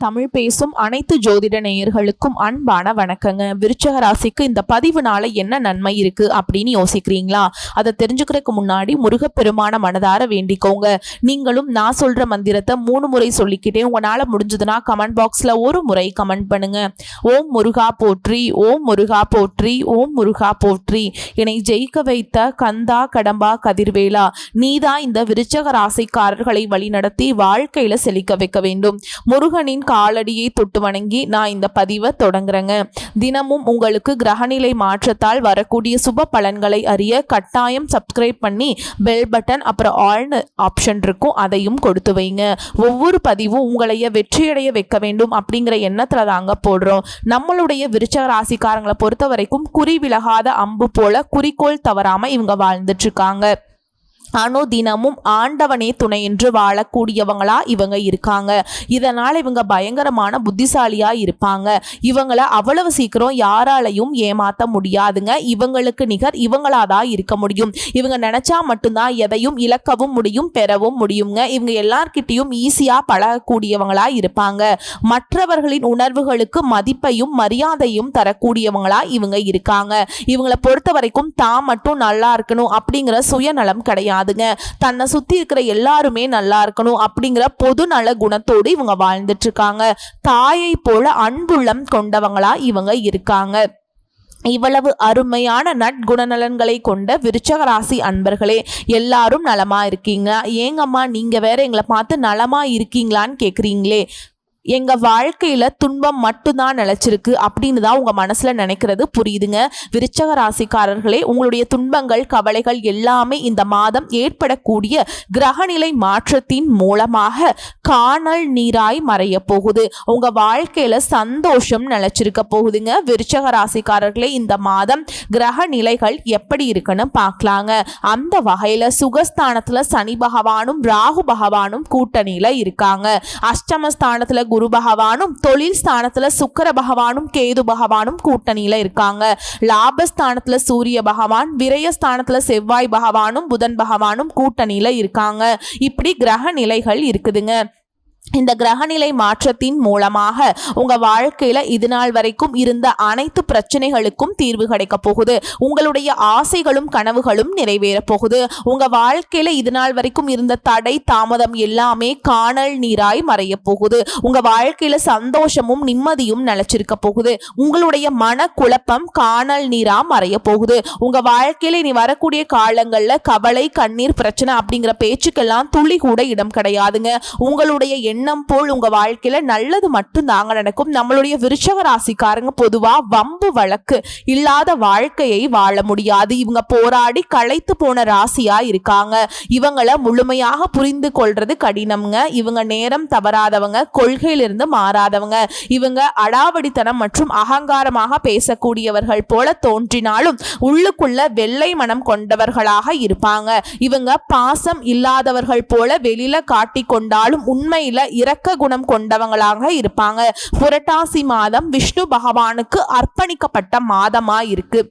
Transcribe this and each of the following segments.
தமிழ் பேசும் அனைத்து ஜோதிட நேயர்களுக்கும் அன்பான வணக்கங்க. விருச்சக ராசிக்கு இந்த பதிவுனால என்ன நன்மை இருக்கு அப்படின்னு யோசிக்கிறீங்களா? அதை தெரிஞ்சுக்கிறதுக்கு முன்னாடி முருகப்பெருமான மனதார வேண்டிக்கோங்க. நீங்களும் நான் சொல்ற மந்திரத்தை 3 முறை சொல்லிக்கிட்டே உங்களால முடிஞ்சதுன்னா கமெண்ட் பாக்ஸ்ல ஒரு முறை கமெண்ட் பண்ணுங்க. ஓம் முருகா போற்றி, ஓம் முருகா போற்றி, ஓம் முருகா போற்றி. என்னை ஜெயிக்க வைத்த கந்தா கடம்பா கதிர்வேலா, நீதான் இந்த விருச்சக ராசிக்காரர்களை வழிநடத்தி வாழ்க்கையில செழிக்க வைக்க வேண்டும். முருகனின் காலடியை தொட்டு வணங்கி நான் இந்த பதிவை தொடங்குறேங்க. தினமும் உங்களுக்கு கிரகநிலை மாற்றத்தால் வரக்கூடிய சுப பலன்களை அறிய கட்டாயம் சப்ஸ்கிரைப் பண்ணி பெல் பட்டன் அப்புறம் ஆல்னு ஆப்ஷன் இருக்கும், அதையும் கொடுத்து வைங்க. ஒவ்வொரு பதிவும் உங்களைய வெற்றியடைய வைக்க வேண்டும் அப்படிங்கிற எண்ணத்துல தாங்க போடுறோம். நம்மளுடைய விருச்சக ராசிக்காரங்களை பொறுத்த வரைக்கும் குறி விலகாத அம்பு போல குறிக்கோள் தவறாம இவங்க வாழ்ந்துட்டு இருக்காங்க. தினமும் ஆண்டவனே துணை என்று வாழக்கூடியவங்களா இவங்க இருக்காங்க. இதனால இவங்க பயங்கரமான புத்திசாலியா இருப்பாங்க. இவங்கள அவ்வளவு சீக்கிரம் யாராலையும் ஏமாத்த முடியாதுங்க. இவங்களுக்கு நிகர் இவங்களாதான் இருக்க முடியும். இவங்க நினைச்சா மட்டும்தான் எதையும் இழக்கவும் முடியும், பெறவும் முடியுங்க. இவங்க எல்லார்கிட்டையும் ஈஸியா பழகக்கூடியவங்களா இருப்பாங்க. மற்றவர்களின் உணர்வுகளுக்கு மதிப்பையும் மரியாதையும் தரக்கூடியவங்களா இவங்க இருக்காங்க. இவங்களை பொறுத்த வரைக்கும் தான் மட்டும் நல்லா இருக்கணும் அப்படிங்கிற சுயநலம் கிடையாது. தன்னை சுத்தி இருக்கிற எல்லாருமே நல்லா இருக்கணும் அப்படிங்கிற பொது நல குணத்தோடு இவங்க வாழ்ந்துட்டு இருக்காங்க. தாயை போல அன்புள்ளம் கொண்டவங்களா இவங்க இருக்காங்க. இவ்வளவு அருமையான நற்குணநலன்களை கொண்ட விருச்சக ராசி அன்பர்களே, எல்லாரும் நலமா இருக்கீங்க? ஏங்கம்மா நீங்க வேற எங்களை பார்த்து நலமா இருக்கீங்களான்னு கேக்குறீங்களே. எங்க வாழ்க்கையில துன்பம் மட்டும்தான் நிலைச்சிருக்கு அப்படின்னு தான் உங்க மனசுல நினைக்கிறது புரியுதுங்க. விருச்சக ராசிக்காரர்களே, உங்களுடைய துன்பங்கள் கவலைகள் எல்லாமே இந்த மாதம் ஏற்படக்கூடிய கிரகநிலை மாற்றத்தின் மூலமாக காணல் நீராய் மறைய போகுது. உங்க வாழ்க்கையில சந்தோஷம் நிலைச்சிருக்க போகுதுங்க. விருச்சக ராசிக்காரர்களே, இந்த மாதம் கிரக நிலைகள் எப்படி இருக்குன்னு பார்க்கலாங்க. அந்த வகையில சுகஸ்தானத்துல சனி பகவானும் ராகு பகவானும் கூட்டணியில இருக்காங்க. அஷ்டமஸ்தானத்துல குரு பகவானும், தொழில் ஸ்தானத்துல சுக்கிர பகவானும் கேது பகவானும் கூட்டணியில இருக்காங்க. லாபஸ்தானத்துல சூரிய பகவான், விரயஸ்தானத்துல செவ்வாய் பகவானும் புதன் பகவானும் கூட்டணியில இருக்காங்க. இப்படி கிரக நிலைகள் இருக்குதுங்க. இந்த கிரகநிலை மாற்றத்தின் மூலமாக உங்க வாழ்க்கையில இது நாள் வரைக்கும் இருந்த அனைத்து பிரச்சனைகளுக்கும் தீர்வு கிடைக்க போகுது. உங்களுடைய ஆசைகளும் கனவுகளும் நிறைவேற போகுது. உங்க வாழ்க்கையில இது நாள் வரைக்கும் இருந்த தடை தாமதம் எல்லாமே காணல் நீராய் மறைய போகுது. உங்க வாழ்க்கையில சந்தோஷமும் நிம்மதியும் நிலைச்சிருக்க போகுது. உங்களுடைய மன குழப்பம் காணல் நீரா மறைய போகுது. உங்க வாழ்க்கையில இனி வரக்கூடிய காலங்கள்ல கவலை கண்ணீர் பிரச்சனை அப்படிங்கிற பேச்சுக்கெல்லாம் துளி கூட இடம் கிடையாதுங்க. உங்களுடைய எண்ணம் போல் உங்க வாழ்க்கையில நல்லது மட்டும் தாங்க நடக்கும். நம்மளுடைய விருச்சக ராசிக்காரங்க பொதுவா வம்பு வழக்கு இல்லாத வாழ்க்கையை வாழ முடியாது. இவங்க போராடி களைத்து போன ராசியா இருக்காங்க. இவங்களை முழுமையாக புரிந்து கொள்றது கடினம்ங்க. இவங்க நேரம் தவறாதவங்க, கொள்கையிலிருந்து மாறாதவங்க. இவங்க அடாவடித்தனம் மற்றும் அகங்காரமாக பேசக்கூடியவர்கள் போல தோன்றினாலும் உள்ளுக்குள்ள வெள்ளை மனம் கொண்டவர்களாக இருப்பாங்க. இவங்க பாசம் இல்லாதவர்கள் போல வெளியில காட்டிக் கொண்டாலும் உண்மையில இரக்க குணம் கொண்டவங்களாக இருப்பாங்க. புரட்டாசி மாதம் விஷ்ணு பகவானுக்கு அர்ப்பணிக்கப்பட்ட மாதமா இருக்கு.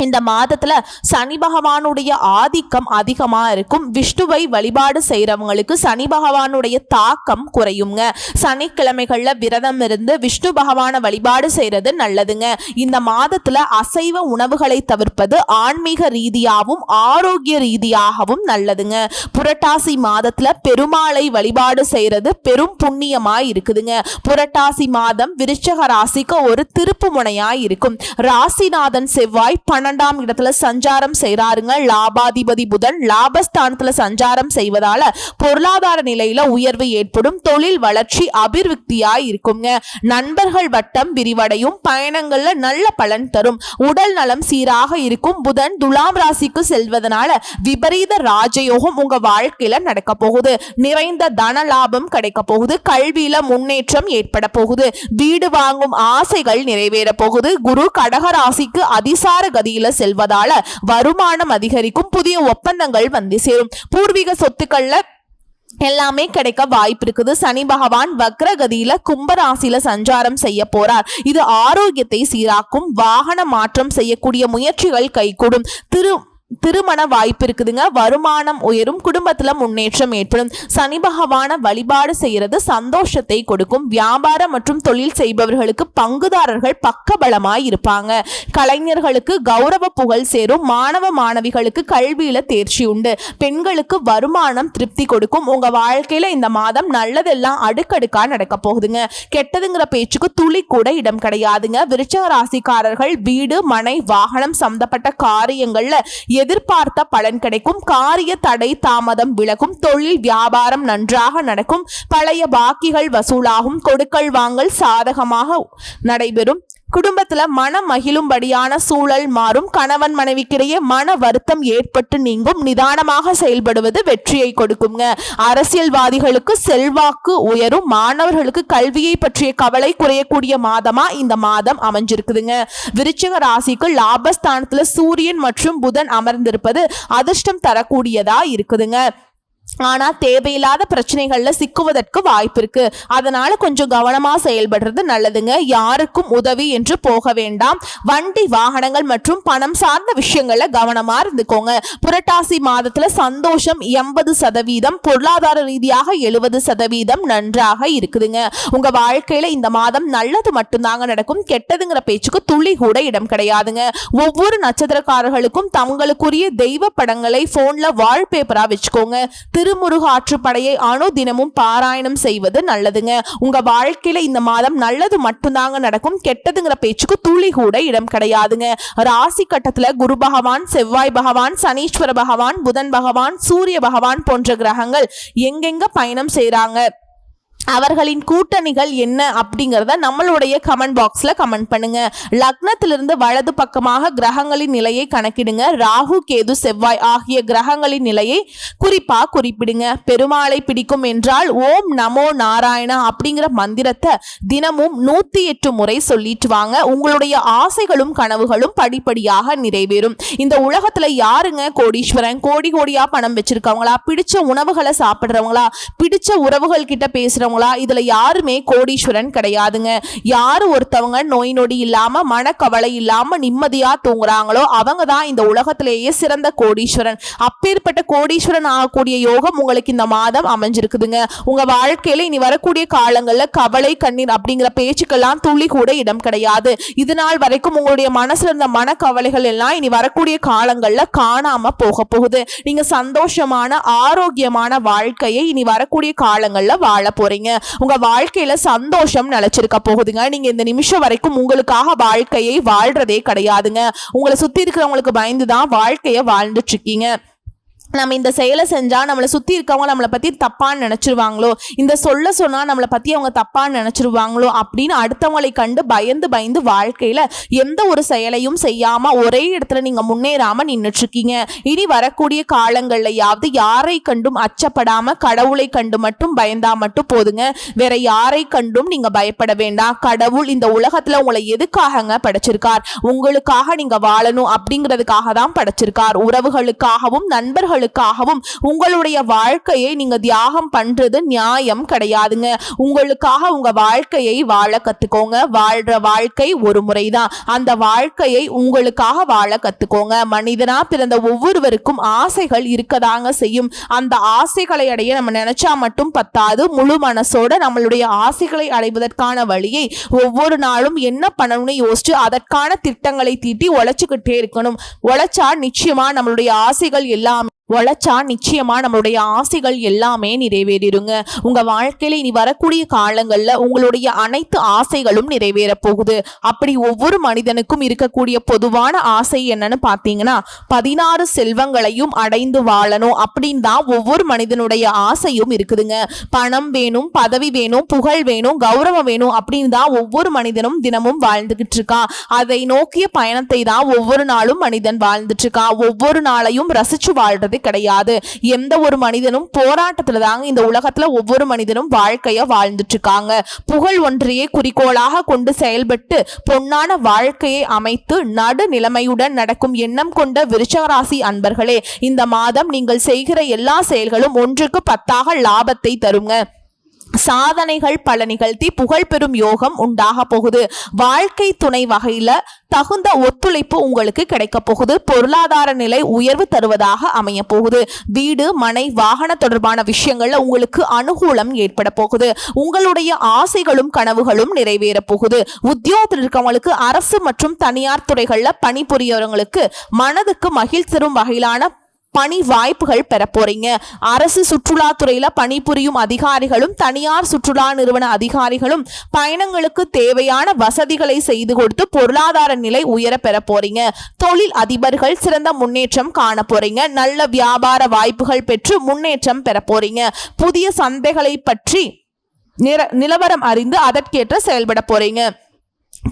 இந்த மாதத்துல சனி பகவானுடைய ஆதிக்கம் அதிகமா இருக்கும். விஷ்ணுவை வழிபாடு செய்யறவங்களுக்கு சனி பகவானுடைய தாக்கம் குறையுங்க. சனிக்கிழமைகள்ல விரதம் இருந்து விஷ்ணு பகவானை வழிபாடு செய்யறது நல்லதுங்க. இந்த மாதத்துல அசைவ உணவுகளை தவிர்ப்பது ஆன்மீக ரீதியாகவும் ஆரோக்கிய ரீதியாகவும் நல்லதுங்க. புரட்டாசி மாதத்துல பெருமாளை வழிபாடு செய்யறது பெரும் புண்ணியமா இருக்குதுங்க. புரட்டாசி மாதம் விருச்சக ராசிக்கு ஒரு திருப்பு முனையா இருக்கும். ராசிநாதன் செவ்வாய் 12ஆம் இடத்துல சஞ்சாரம் செய்றாருங்க. லாபாதிபதி புதன் லாபஸ்தானத்துல சஞ்சாரம் செய்வதால பொருளாதார நிலையில உயர்வு ஏற்படும். தொழில் வளர்ச்சி அபிவிருத்தியா இருக்குங்க. நண்பர்கள் வட்டம் விரிவடையும். பயணங்கள்ல நல்ல பலன் தரும். உடல் நலம் சீராக இருக்கும். புதன் துலாம் ராசிக்கு செல்வதனால விபரீத ராஜயோகம் உங்க வாழ்க்கையில நடக்க போகுது. நிறைந்த தன லாபம் கிடைக்க போகுது. கல்வியில முன்னேற்றம் ஏற்பட போகுது. வீடு வாங்கும் ஆசைகள் நிறைவேற போகுது. குரு கடக ராசிக்கு அதிசார கதியில செல்வதால வருமானம் அதிகரிக்கும். புதிய ஒப்பந்தங்கள் வந்து சேரும். பூர்வீக சொத்துக்கள்ல எல்லாமே கிடைக்க வாய்ப்பு இருக்குது. சனி பகவான் வக்ரகதியில கும்பராசியில சஞ்சாரம் செய்ய போறார். இது ஆரோக்கியத்தை சீராக்கும். வாகன மாற்றம் செய்யக்கூடிய முயற்சிகள் கைகூடும். திருமண வாய்ப்பு இருக்குதுங்க. வருமானம் உயரும், குடும்பத்துல முன்னேற்றம் ஏற்படும். சனி பகவான வழிபாடு செய்யறது சந்தோஷத்தை கொடுக்கும். வியாபாரம் மற்றும் தொழில் செய்பவர்களுக்கு பங்குதாரர்கள் பக்கபலமாய் இருப்பாங்க. கலைஞர்களுக்கு கௌரவ புகழ் சேரும். மாணவ மாணவிகளுக்கு கல்வியில தேர்ச்சி உண்டு. பெண்களுக்கு வருமானம் திருப்தி கொடுக்கும். உங்க வாழ்க்கையில இந்த மாதம் நல்லதெல்லாம் அடுக்கடுக்கா நடக்க போகுதுங்க. கெட்டதுங்கிற பேச்சுக்கு துளி கூட இடம் கிடையாதுங்க. விருச்சிக ராசிக்காரர்கள் வீடு, மனை, வாகனம் சம்பந்தப்பட்ட காரியங்கள்ல எதிர்பார்த்த பலன் கிடைக்கும். காரிய தடை தாமதம் விலகும். தொழில் வியாபாரம் நன்றாக நடக்கும். பழைய பாக்கிகள் வசூலாகும். கொடுக்கல் வாங்கல் சாதகமாக நடைபெறும். குடும்பத்துல மனம் மகிழும்படியான சூழல் மாறும். கணவன் மனைவிக்கிடையே மன வருத்தம் ஏற்பட்டு நீங்கும். நிதானமாக செயல்படுவது வெற்றியை கொடுக்குங்க. அரசியல்வாதிகளுக்கு செல்வாக்கு உயரும். மாணவர்களுக்கு கல்வியை பற்றிய கவலை குறையக்கூடிய மாதமா இந்த மாதம் அமைஞ்சிருக்குதுங்க. விருச்சிக ராசிக்கு லாபஸ்தானத்துல சூரியன் மற்றும் புதன் அமர்ந்திருப்பது அதிர்ஷ்டம் தரக்கூடியதா இருக்குதுங்க. ஆனா தேவையில்லாத பிரச்சனைகள்ல சிக்குவதற்கு வாய்ப்பு இருக்கு. அதனால கொஞ்சம் கவனமா செயல்படுறது நல்லதுங்க. யாருக்கும் உதவி என்று போக வேண்டாம். வண்டி வாகனங்கள் மற்றும் பணம் சார்ந்த விஷயங்கள்ல கவனமா இருந்துக்கோங்க. புரட்டாசி மாதத்துல சந்தோஷம் 80%, பொருளாதார ரீதியாக 70% நன்றாக இருக்குதுங்க. உங்க வாழ்க்கையில இந்த மாதம் நல்லது மட்டும்தாங்க நடக்கும். கெட்டதுங்கிற பேச்சுக்கு துளி கூட இடம் கிடையாதுங்க. ஒவ்வொரு நட்சத்திரக்காரர்களுக்கும் தங்களுக்குரிய தெய்வ படங்களை போன்ல வால்பேப்பரா வச்சுக்கோங்க. திருமுருக ஆற்றுப்படையை அனுதினமும் பாராயணம் செய்வது நல்லதுங்க. உங்க வாழ்க்கையில இந்த மாதம் நல்லது மட்டும்தாங்க நடக்கும். கெட்டதுங்கிற பேச்சுக்கு துளி கூட இடம் கிடையாதுங்க. ராசி கட்டத்துல குரு பகவான், செவ்வாய் பகவான், சனீஸ்வர பகவான், புதன் பகவான், சூரிய பகவான் போன்ற கிரகங்கள் எங்கெங்க பயணம் செய்றாங்க, அவர்களின் கூட்டணிகள் என்ன அப்படிங்கிறத நம்மளுடைய கமெண்ட் பாக்ஸ்ல கமெண்ட் பண்ணுங்க. லக்னத்திலிருந்து வலது பக்கமாக கிரகங்களின் நிலையை கணக்கிடுங்க. ராகு, கேது, செவ்வாய் ஆகிய கிரகங்களின் நிலையை குறிப்பா குறிப்பிடுங்க. பெருமாளை பிடிக்கும் என்றால் ஓம் நமோ நாராயணா அப்படிங்கிற மந்திரத்தை தினமும் 108 முறை சொல்லிட்டு வாங்க. உங்களுடைய ஆசைகளும் கனவுகளும் படிப்படியாக நிறைவேறும். இந்த உலகத்துல யாருங்க கோடீஸ்வரன்? கோடி கோடியா பணம் வச்சிருக்கவங்களா? பிடிச்ச உணவுகளை சாப்பிடுறவங்களா? பிடிச்ச உறவுகள் கிட்ட பேசுறவங்க? இதுல யாருமே கோடீஸ்வரன் கிடையாதுங்க. யாரு ஒருத்தவங்க நோய் நொடி இல்லாம மனக்கவலை இல்லாம நிம்மதியா தூங்குறாங்களோ அவங்க தான் இந்த உலகத்திலேயே சிறந்த கோடீஸ்வரன். அப்பேற்பட்ட கோடீஸ்வரன் ஆகக்கூடிய யோகம் உங்களுக்கு இந்த மாதம் அமைஞ்சிருக்குதுங்க. உங்க வாழ்க்கையில இனி வரக்கூடிய காலங்கள்ல கவலை, கண்ணீர் அப்படிங்கிற பேச்சுக்கெல்லாம் துளி கூட இடம் கிடையாது. இது நாள் வரைக்கும் உங்களுடைய மனசுல இருந்த மனக்கவலைகள் எல்லாம் இனி வரக்கூடிய காலங்கள்ல காணாம போக போகுது. நீங்க சந்தோஷமான ஆரோக்கியமான வாழ்க்கையை இனி வரக்கூடிய காலங்கள்ல வாழ போறீங்க. உங்க வாழ்க்கையில சந்தோஷம் நிலைச்சிருக்க போகுதுங்க. நீங்க இந்த நிமிஷம் வரைக்கும் உங்களுக்காக வாழ்க்கையை வாழ்றதே கிடையாதுங்க. உங்களை சுத்தி இருக்கிறவங்களுக்கு பயந்துதான் வாழ்க்கைய வாழ்ந்துட்டு இருக்கீங்க. நம்ம இந்த செயலை செஞ்சா நம்மளை சுத்தி இருக்கவங்க நம்மளை பத்தி தப்பான்னு நினைச்சிருவாங்களோ, இந்த சொல்ல சொன்னா நம்மளை பத்தி அவங்க தப்பான்னு நினைச்சிருவாங்களோ அப்படின்னு அடுத்தவங்களை கண்டு பயந்து பயந்து வாழ்க்கையில எந்த ஒரு செயலையும் செய்யாம ஒரே இடத்துல நீங்க முன்னேறாம நின்றுட்டு இருக்கீங்க. இனி வரக்கூடிய காலங்கள்லயாவது யாரை கண்டும் அச்சப்படாம கடவுளை கண்டு மட்டும் பயந்தா மட்டும் போதுங்க. வேற யாரை கண்டும் நீங்க பயப்பட வேண்டாம். கடவுள் இந்த உலகத்துல உங்களை எதுக்காகங்க படைச்சிருக்கார்? உங்களுக்காக நீங்க வாழணும் அப்படிங்கிறதுக்காக தான் படைச்சிருக்கார். உறவுகளுக்காகவும் நண்பர்களுக்காகவும் உங்களுடைய வாழ்க்கையை நீங்க தியாகம் பண்றது நியாயம் கிடையாதுங்க. உங்களுக்காக உங்க வாழ்க்கையை வாழ கத்துக்கோங்க. வாழ்ற வாழ்க்கை ஒரு முறைதான். அந்த வாழ்க்கையை உங்களுக்காக வாழ கத்துக்கோங்க. மனிதனா பிறந்த ஒவ்வொருவருக்கும் ஆசைகள் இருக்கதாங்க செய்யும். அந்த ஆசைகளை அடைய நம்ம நினைச்சா மட்டும் பத்தாது. முழு மனசோட நம்மளுடைய ஆசைகளை அடைவதற்கான வழியை ஒவ்வொரு நாளும் என்ன பண்ணணும்னு யோசிச்சு அதற்கான திட்டங்களை தீட்டி உழைச்சுக்கிட்டே இருக்கணும். உழைச்சா நிச்சயமா நம்மளுடைய ஆசைகள் எல்லாம் நம்மளுடைய ஆசைகள் எல்லாமே நிறைவேறிடுங்க. உங்க வாழ்க்கையில இனி வரக்கூடிய காலங்கள்ல உங்களுடைய அனைத்து ஆசைகளும் நிறைவேற போகுது. அப்படி ஒவ்வொரு மனிதனுக்கும் இருக்கக்கூடிய பொதுவான ஆசை என்னன்னு பாத்தீங்கன்னா 16 செல்வங்களையும் அடைந்து வாழணும் அப்படின்னு தான் ஒவ்வொரு மனிதனுடைய ஆசையும் இருக்குதுங்க. பணம் வேணும், பதவி வேணும், புகழ் வேணும், கௌரவம் வேணும் அப்படின்னு தான் ஒவ்வொரு மனிதனும் தினமும் வாழ்ந்துகிட்டு இருக்கான். அதை நோக்கிய பயணத்தை தான் ஒவ்வொரு நாளும் மனிதன் வாழ்ந்துட்டு இருக்கான். ஒவ்வொரு நாளையும் ரசிச்சு வாழ்றது கிடையாது. எந்த ஒரு மனிதனும் போராட்டத்துல தாங்க இந்த உலகத்துல ஒவ்வொரு மனிதனும் வாழ்க்கைய வாழ்ந்துட்டு இருக்காங்க. புகழ் ஒன்றையே குறிக்கோளாக கொண்டு செயல்பட்டு பொன்னான வாழ்க்கையை அமைத்து நடுநிலைமையுடன் நடக்கும் எண்ணம் கொண்ட விருச்சிக ராசி அன்பர்களே, இந்த மாதம் நீங்கள் செய்கிற எல்லா செயல்களும் 1க்கு 10 லாபத்தை தருங்க. சாதனைகள் பல நிகழ்த்தி புகழ் பெறும் யோகம் உண்டாக போகுது. வாழ்க்கை துணை வகையில தகுந்த ஒத்துழைப்பு உங்களுக்கு கிடைக்க போகுது. பொருளாதார நிலை உயர்வு தருவதாக அமைய போகுது. வீடு மனை வாகன தொடர்பான விஷயங்கள்ல உங்களுக்கு அனுகூலம் ஏற்பட போகுது. உங்களுடைய ஆசைகளும் கனவுகளும் நிறைவேற போகுது. உத்தியோகத்தில் இருக்கவங்களுக்கு அரசு மற்றும் தனியார் துறைகள்ல பணிபுரியவங்களுக்கு மனதுக்கு மகிழ்ச்சி தரும் வகையிலான பணி வாய்ப்புகள் பெற போறீங்க. அரசு சுற்றுலாத்துறையில பணிபுரியும் அதிகாரிகளும் தனியார் சுற்றுலா நிறுவன அதிகாரிகளும் பயணங்களுக்கு தேவையான வசதிகளை செய்து கொடுத்து பொருளாதார நிலை உயர பெற போறீங்க. தொழில் அதிபர்கள் சிறந்த முன்னேற்றம் காண போறீங்க. நல்ல வியாபார வாய்ப்புகள் பெற்று முன்னேற்றம் பெற போறீங்க. புதிய சந்தைகளை பற்றி நிலவரம் அறிந்து அதற்கேற்ற செயல்பட போறீங்க.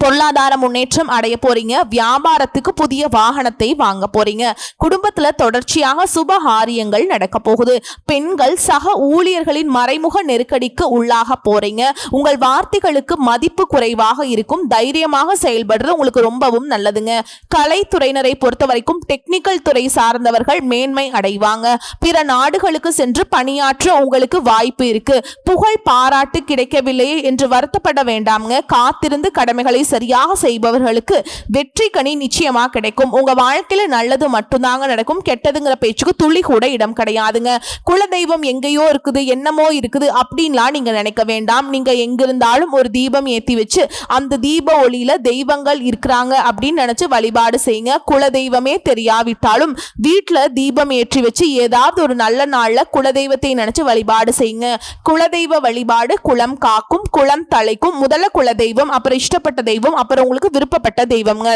பொருளாதார முன்னேற்றம் அடைய போறீங்க. வியாபாரத்துக்கு புதிய வாகனத்தை வாங்க போறீங்க. குடும்பத்துல தொடர்ச்சியாக சுபகாரியங்கள் நடக்க போகுது. பெண்கள் சக ஊழியர்களின் மறைமுக நெருக்கடிக்கு உள்ளாக போறீங்க. உங்கள் வார்த்தைகளுக்கு மதிப்பு குறைவாக இருக்கும். தைரியமாக செயல்படுறது உங்களுக்கு ரொம்பவும் நல்லதுங்க. கலைத்துறையினரை பொறுத்த வரைக்கும் டெக்னிக்கல் துறை சார்ந்தவர்கள் மேன்மை அடைவாங்க. பிற நாடுகளுக்கு சென்று பணியாற்ற உங்களுக்கு வாய்ப்பு இருக்கு. புகழ் பாராட்டு கிடைக்கவில்லையே என்று வருத்தப்பட வேண்டாம்ங்க. காத்திருந்து கடமைகளை சரியாக செய்பவர்களுக்கு வெற்றி கனி நிச்சயமா கிடைக்கும். உங்க வாழ்க்கையில நல்லது மட்டும்தாங்க நடக்கும். கெட்டதுங்கிற பேச்சுக்கு துளி கூட இடம் கிடையாதுங்க. குலதெய்வம் எங்கேயோ இருக்குது, என்னமோ இருக்குது அப்படின்லாம் நீங்க நினைக்க வேண்டாம். நீங்க எங்கிருந்தாலும் ஒரு தீபம் ஏத்தி வச்சு அந்த தீப ஒளியில தெய்வங்கள் இருக்கிறாங்க அப்படின்னு நினைச்சு வழிபாடு செய்யுங்க. குலதெய்வமே தெரியாவிட்டாலும் வீட்டுல தீபம் ஏற்றி வச்சு ஏதாவது ஒரு நல்ல நாள்ல குலதெய்வத்தை நினைச்சு வழிபாடு செய்யுங்க. குலதெய்வ வழிபாடு குலம் காக்கும், குலம் தலைக்கும். முதல்ல குலதெய்வம், அப்புறம் இஷ்டப்பட்ட தெய்வம், அப்புறம் உங்களுக்கு விருப்பப்பட்ட தெய்வம்ங்க.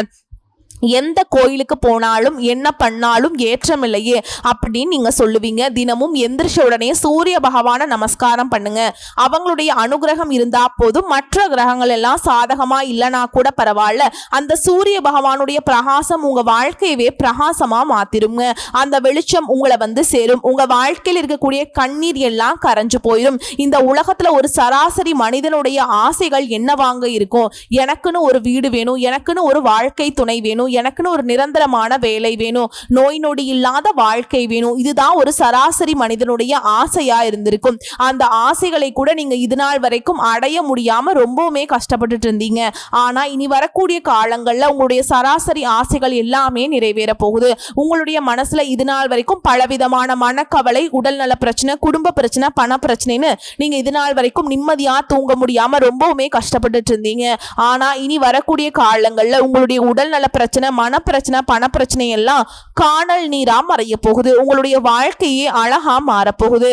எந்த கோயிலுக்கு போனாலும் என்ன பண்ணாலும் ஏற்றம் இல்லையே அப்படின்னு நீங்க சொல்லுவீங்க. தினமும் எந்திரிச்ச உடனே சூரிய பகவான நமஸ்காரம் பண்ணுங்க. அவங்களுடைய அனுகிரகம் இருந்தா போதும். மற்ற கிரகங்கள் எல்லாம் சாதகமா இல்லைனா கூட பரவாயில்ல, அந்த சூரிய பகவானுடைய பிரகாசம் உங்க வாழ்க்கையவே பிரகாசமா மாத்திருங்க. அந்த வெளிச்சம் உங்களை வந்து சேரும். உங்க வாழ்க்கையில் இருக்கக்கூடிய கண்ணீர் எல்லாம் கரைஞ்சு போயிடும். இந்த உலகத்துல ஒரு சராசரி மனிதனுடைய ஆசைகள் என்னவாங்க இருக்கும்? எனக்குன்னு ஒரு வீடு வேணும், எனக்குன்னு ஒரு வாழ்க்கை துணை வேணும், எனக்குன்னு ஒரு நிரந்தரமான வேலை வேணும், நோய் நொடி இல்லாத வாழ்க்கை வேணும். இதுதான் ஒரு சராசரி மனிதனுடைய ஆசையா இருந்திருக்கும். அந்த ஆசைகளை கூட நீங்க இது நாள் வரைக்கும் அடைய முடியாம ரொம்பவுமே கஷ்டப்பட்டுட்டு இருந்தீங்க. ஆனா இனி வரக்கூடிய காலங்கள்ல உங்களுடைய சராசரி ஆசைகள் எல்லாமே நிறைவேற போகுது. உங்களுடைய மனசுல இது நாள் வரைக்கும் பலவிதமான மனக்கவலை, உடல்நல பிரச்சனை, குடும்ப பிரச்சனை, பண பிரச்சனைன்னு நீங்க இது நாள் வரைக்கும் நிம்மதியா தூங்க முடியாம ரொம்பவுமே கஷ்டப்பட்டுட்டு இருந்தீங்க. ஆனா இனி வரக்கூடிய காலங்கள்ல உங்களுடைய உடல்நல பிரச்சனை, மனப்பிரச்சனை, பணப்பிரச்சனை எல்லாம் காணல் நீரா மறைய போகுது. உங்களுடைய வாழ்க்கையே அழகா மாறப்போகுது.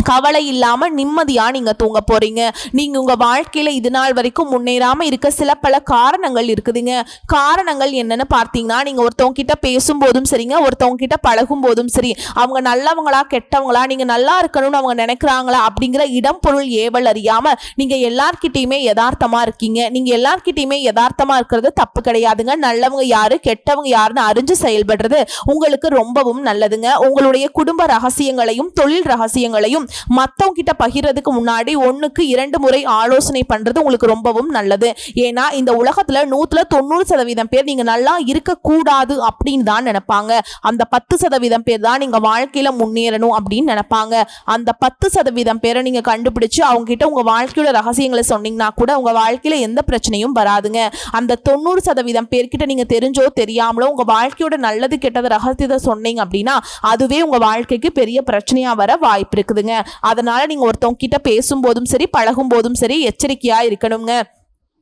கவலை இல்லாம நிம்மதியா நீங்க தூங்க போறீங்க. நீங்க உங்க வாழ்க்கையில இது நாள் வரைக்கும் முன்னேறாம இருக்க சில பல காரணங்கள் இருக்குதுங்க. காரணங்கள் என்னன்னு பார்த்தீங்கன்னா, நீங்க ஒருத்தவங்க கிட்ட பேசும்போதும் சரிங்க, ஒருத்தவங்க கிட்ட பழகும் போதும் சரி, அவங்க நல்லவங்களா கெட்டவங்களா, நீங்க நல்லா இருக்கணும்னு அவங்க நினைக்கிறாங்களா அப்படிங்கிற இடம் பொருள் ஏவல் அறியாம நீங்க எல்லார்கிட்டையுமே யதார்த்தமா இருக்கீங்க. நீங்க எல்லார்கிட்டையுமே யதார்த்தமா இருக்கிறது தப்பு கிடையாதுங்க. நல்லவங்க யாரு கெட்டவங்க யாருன்னு அறிஞ்சு செயல்படுறது உங்களுக்கு ரொம்பவும் நல்லதுங்க. உங்களுடைய குடும்ப ரகசியங்களையும் தொழில் ரகசியங்களையும் மத்தவங்க கிட்ட பகிர்றதுக்கு முன்னாடி 1க்கு 2 முறை ஆலோசனை பண்றது உங்களுக்கு ரொம்பவும் நல்லது. ஏன்னா இந்த உலகத்துல 190% பேர் நீங்க நல்லா இருக்க கூடாது அப்படின்னு தான் நினைப்பாங்க. அந்த 10% பேர் தான் நீங்க வாழ்க்கையில முன்னேறணும் அப்படின்னு நினைப்பாங்க. அந்த 10% பேரை நீங்க கண்டுபிடிச்சு அவங்க கிட்ட உங்க வாழ்க்கையோட ரகசியங்களை சொன்னீங்கன்னா கூட உங்க வாழ்க்கையில எந்த பிரச்சனையும் வராதுங்க. அந்த 90% பேர்கிட்ட நீங்க தெரிஞ்சோ தெரியாமலோ உங்க வாழ்க்கையோட நல்லது கெட்டது ரகசியத்தை சொன்னீங்க அப்படின்னா அதுவே உங்க வாழ்க்கைக்கு பெரிய பிரச்சனையா வர வாய்ப்பு இருக்குதுங்க. அதனால நீங்க ஒருத்தவங்க கிட்ட பேசும்போதும் சரி பழகும் போதும் சரி எச்சரிக்கையா இருக்கணுங்க.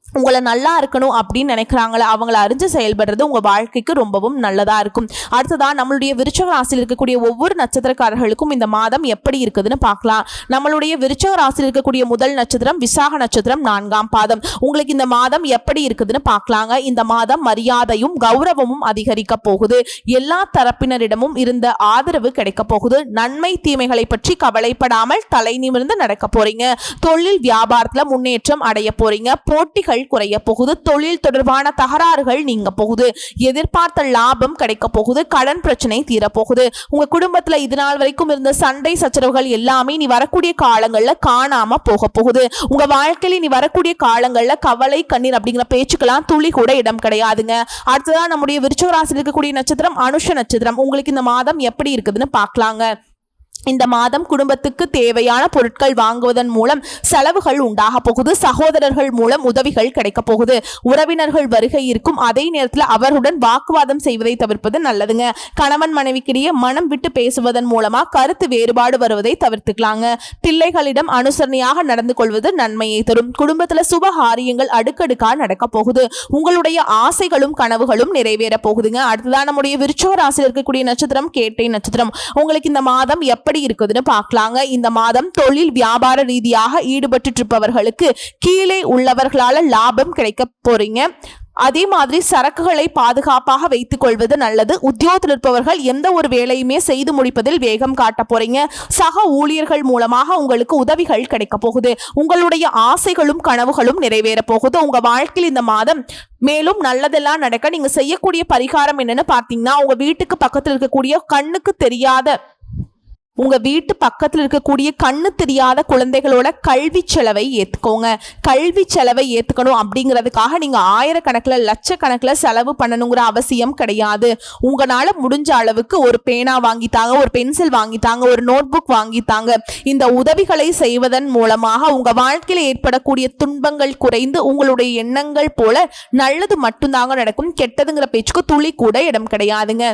உங்களை நல்லா இருக்கணும் அப்படின்னு நினைக்கிறாங்களே அவங்கள அறிஞ்சு செயல்படுறது உங்க வாழ்க்கைக்கு ரொம்பவும் நல்லதா இருக்கும். அடுத்ததா நம்மளுடைய விருச்சக ராசியில் இருக்கக்கூடிய ஒவ்வொரு நட்சத்திரக்காரர்களுக்கும் இந்த மாதம் எப்படி இருக்குதுன்னு பார்க்கலாம். நம்மளுடைய விருச்சக ராசியில் இருக்கக்கூடிய முதல் நட்சத்திரம் விசாக நட்சத்திரம் 4ஆம் பாதம். உங்களுக்கு இந்த மாதம் எப்படி இருக்குதுன்னு பார்க்கலாங்க. இந்த மாதம் மரியாதையும் கௌரவமும் அதிகரிக்க போகுது. எல்லா தரப்பினரிடமும் இருந்த ஆதரவு கிடைக்க போகுது. நன்மை தீமைகளை பற்றி கவலைப்படாமல் தலை நிமிர்ந்து நடக்க போறீங்க. தொழில் வியாபாரத்துல முன்னேற்றம் அடைய போறீங்க. போட்டிகள் குறைய போகுது. தொழில் தொடர்பான தகராறுகள் நீங்க போகுது. எதிர்பார்த்த லாபம் கிடைக்க போகுது. கடன் பிரச்சனை தீர போகுது. உங்க குடும்பத்துல இது நாள் வரைக்கும் இருந்த சண்டை சச்சரவுகள் எல்லாமே நீ வரக்கூடிய காலங்கள்ல காணாம போக போகுது. உங்க வாழ்க்கையில நீ வரக்கூடிய காலங்கள்ல கவலை கண்ணீர் அப்படிங்கிற பேச்சுக்கெல்லாம் துளி கூட இடம் கிடையாதுங்க. அடுத்ததான் நம்முடைய விருச்சிக ராசியில் இருக்கக்கூடிய நட்சத்திரம் அனுஷ நட்சத்திரம். உங்களுக்கு இந்த மாதம் எப்படி இருக்குதுன்னு பார்க்கலாங்க. இந்த மாதம் குடும்பத்துக்கு தேவையான பொருட்கள் வாங்குவதன் மூலம் செலவுகள் உண்டாக போகுது. சகோதரர்கள் மூலம் உதவிகள் கிடைக்க போகுது. உறவினர்கள் வருகை இருக்கும். அதே நேரத்தில் அவர்களுடன் வாக்குவாதம் செய்வதை தவிர்ப்பது நல்லதுங்க. கணவன் மனைவிக்கிடையே மனம் விட்டு பேசுவதன் மூலமா கருத்து வேறுபாடு வருவதை தவிர்த்துக்கலாங்க. பிள்ளைகளிடம் அனுசரணையாக நடந்து கொள்வது நன்மையை தரும். குடும்பத்துல சுபகாரியங்கள் அடுக்கடுக்கா நடக்க போகுது. உங்களுடைய ஆசைகளும் கனவுகளும் நிறைவேற போகுதுங்க. அடுத்ததான் நம்முடைய விருச்சிக ராசியில் இருக்கக்கூடிய நட்சத்திரம் கேட்டை நட்சத்திரம். உங்களுக்கு இந்த மாதம் எப்படி இருக்குதுன்னு பார்க்கலாங்க. இந்த மாதம் தொழில் வியாபார ரீதியாக ஈடுபட்டு இருப்பவர்களுக்கு கீழே உள்ளவர்களால லாபம் கிடைக்க போறீங்க. அதே மாதிரி சரக்குகளை பாதுகாப்பாக வைத்துக் கொள்வது நல்லது. உத்தியோகத்தில் இருப்பவர்கள் எந்த ஒரு வேலையுமே செய்து முடிப்பதில் வேகம் காட்ட போறீங்க. சக ஊழியர்கள் மூலமாக உங்களுக்கு உதவிகள் கிடைக்க போகுது. உங்களுடைய ஆசைகளும் கனவுகளும் நிறைவேற போகுது. உங்க வாழ்க்கையில் இந்த மாதம் மேலும் நல்லதெல்லாம் நடக்க நீங்க செய்யக்கூடிய பரிகாரம் என்னன்னு பார்த்தீங்கன்னா, உங்க வீட்டுக்கு பக்கத்தில் இருக்கக்கூடிய உங்க வீட்டு பக்கத்தில் இருக்கக்கூடிய கண்ணு தெரியாத குழந்தைகளோட கல்வி செலவை ஏத்துக்கோங்க. கல்வி செலவை ஏத்துக்கணும் அப்படிங்கிறதுக்காக நீங்க ஆயிரக்கணக்கில் லட்சக்கணக்கில் செலவு பண்ணணுங்கிற அவசியம் கிடையாது. உங்களால முடிஞ்ச அளவுக்கு ஒரு பேனா வாங்கித்தாங்க, ஒரு பென்சில் வாங்கித்தாங்க, ஒரு நோட் புக் வாங்கித்தாங்க. இந்த உதவிகளை செய்வதன் மூலமாக உங்க வாழ்க்கையில் ஏற்படக்கூடிய துன்பங்கள் குறைந்து உங்களுடைய எண்ணங்கள் போல நல்லது மட்டும்தாங்க நடக்கும். கெட்டதுங்கிற பேச்சுக்கு துளி கூட இடம் கிடையாதுங்க.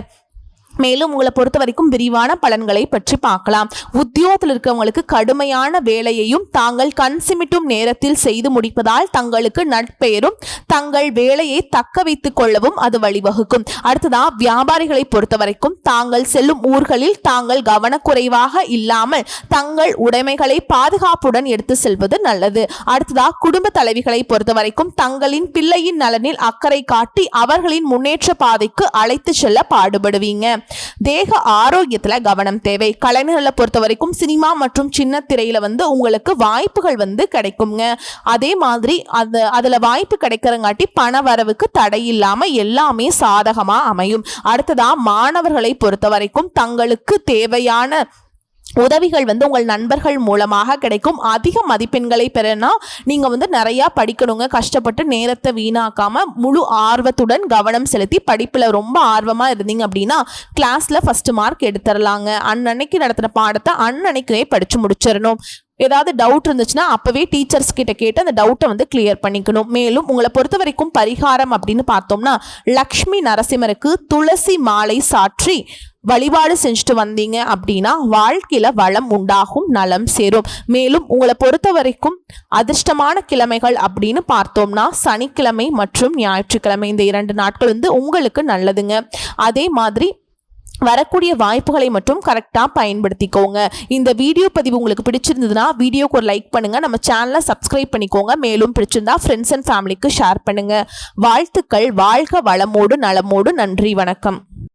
மேலும் உங்களை பொறுத்த வரைக்கும் விரிவான பலன்களை பற்றி பார்க்கலாம். உத்தியோகத்தில் இருக்கவங்களுக்கு கடுமையான வேலையையும் தாங்கள் கண் சிமிட்டும் நேரத்தில் செய்து முடிப்பதால் தங்களுக்கு நட்பெயரும் தங்கள் வேலையை தக்க வைத்துக் கொள்ளவும் அது வழிவகுக்கும். அடுத்ததா வியாபாரிகளை பொறுத்த வரைக்கும் தாங்கள் செல்லும் ஊர்களில் தாங்கள் கவனக்குறைவாக இல்லாமல் தங்கள் உடைமைகளை பாதுகாப்புடன் எடுத்து செல்வது நல்லது. அடுத்ததா குடும்ப தலைவிகளை பொறுத்த வரைக்கும் தங்களின் பிள்ளையின் நலனில் அக்கறை காட்டி அவர்களின் முன்னேற்ற பாதைக்கு அழைத்து செல்ல பாடுபடுவீங்க. தேக ஆரோக்கியத்துல கவனம் தேவை. கலைஞர்களை பொறுத்த வரைக்கும் சினிமா மற்றும் சின்ன திரையில உங்களுக்கு வாய்ப்புகள் கிடைக்குங்க. அதே மாதிரி அதுல வாய்ப்பு கிடைக்கிறங்காட்டி பண வரவுக்கு தடை இல்லாம எல்லாமே சாதகமா அமையும். அடுத்ததா மாணவர்களை பொறுத்த வரைக்கும் தங்களுக்கு தேவையான உதவிகள் உங்கள் நண்பர்கள் மூலமாக கிடைக்கும். அதிக மதிப்பெண்களை பெறனா நீங்க நிறைய படிக்கணுங்க. கஷ்டப்பட்டு நேரத்தை வீணாக்காம முழு ஆர்வத்துடன் கவனம் செலுத்தி படிப்புல ரொம்ப ஆர்வமா இருந்தீங்க அப்படின்னா கிளாஸ்ல ஃபர்ஸ்ட் மார்க் எடுத்துடலாங்க. அன்னன்னைக்கு நடத்துற பாடத்தை அன்னன்னைக்கே படிச்சு முடிச்சிடணும். ஏதாவது டவுட் இருந்துச்சுன்னா அப்பவே டீச்சர்ஸ் கிட்ட கேட்டு அந்த டவுட்டை கிளியர் பண்ணிக்கணும். மேலும் உங்களை பொறுத்த வரைக்கும் பரிகாரம் அப்படின்னு பார்த்தோம்னா, லக்ஷ்மி நரசிம்மருக்கு துளசி மாலை சாற்றி வழிபாடு செஞ்சுட்டு வந்தீங்க அப்படின்னா வாழ்க்கையில வளம் உண்டாகும், நலம் சேரும். மேலும் உங்களை பொறுத்த வரைக்கும் அதிர்ஷ்டமான கிழமைகள் அப்படின்னு பார்த்தோம்னா சனிக்கிழமை மற்றும் ஞாயிற்றுக்கிழமை, இந்த 2 நாட்கள் உங்களுக்கு நல்லதுங்க. அதே மாதிரி வரக்கூடிய வாய்ப்புகளை மட்டும் கரெக்டாக பயன்படுத்திக்கோங்க. இந்த வீடியோ பதிவு உங்களுக்கு பிடிச்சிருந்ததுன்னா வீடியோக்கு ஒரு லைக் பண்ணுங்க. நம்ம சேனலை சப்ஸ்கிரைப் பண்ணிக்கோங்க. மேலும் பிடிச்சிருந்தா ஃப்ரெண்ட்ஸ் அண்ட் ஃபேமிலிக்கு ஷேர் பண்ணுங்க. வாழ்த்துக்கள். வாழ்க வளமோடு நலமோடு. நன்றி, வணக்கம்.